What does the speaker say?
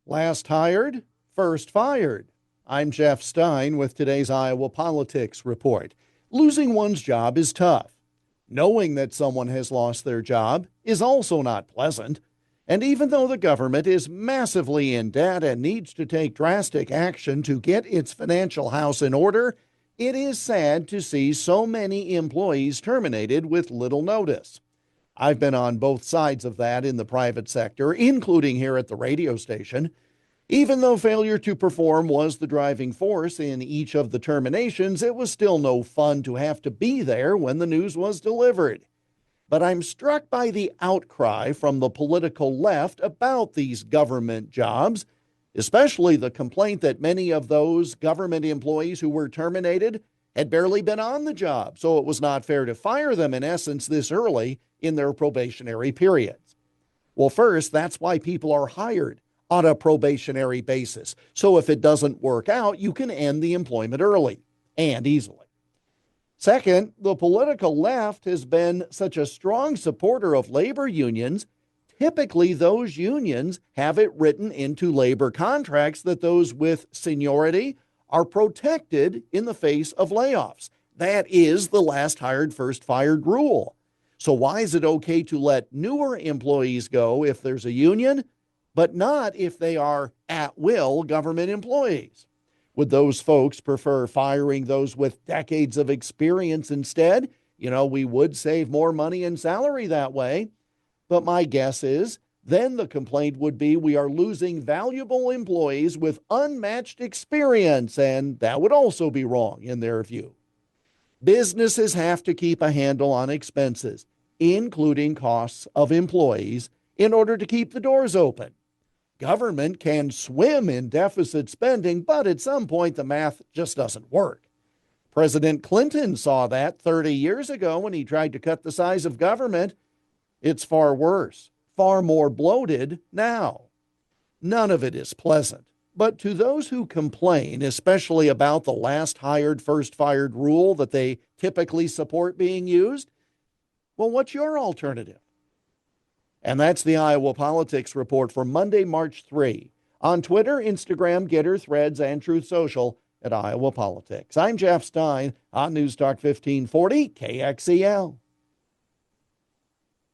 Last hired, first fired. I'm Jeff Stein with today's Iowa Politics Report. Losing one's job is tough. Knowing that someone has lost their job is also not pleasant. And even though the government is massively in debt and needs to take drastic action to get its financial house in order, it is sad to see so many employees terminated with little notice. I've been on both sides of that in the private sector, including here at the radio station. Even though failure to perform was the driving force in each of the terminations, it was still no fun to have to be there when the news was delivered. But I'm struck by the outcry from the political left about these government jobs, especially the complaint that many of those government employees who were terminated had barely been on the job, so it was not fair to fire them in essence this early in their probationary periods. Well, first, that's why people are hired on a probationary basis. So if it doesn't work out, you can end the employment early and easily. Second, the political left has been such a strong supporter of labor unions. Typically, those unions have it written into labor contracts that those with seniority are protected in the face of layoffs. That is the last hired, first fired rule. So why is it okay to let newer employees go if there's a union, but not if they are at-will government employees? Would those folks prefer firing those with decades of experience instead? We would save more money in salary that way. But my guess is then the complaint would be we are losing valuable employees with unmatched experience, and that would also be wrong in their view. Businesses have to keep a handle on expenses, including costs of employees, in order to keep the doors open. Government can swim in deficit spending, but at some point the math just doesn't work. President Clinton saw that 30 years ago when he tried to cut the size of government. It's far worse, far more bloated now. None of it is pleasant. But to those who complain, especially about the last hired, first fired rule that they typically support being used, well, what's your alternative? And that's the Iowa Politics Report for Monday, March 3. On Twitter, Instagram, Getter, Threads, and Truth Social at Iowa Politics. I'm Jeff Stein on News Talk 1540 KXEL.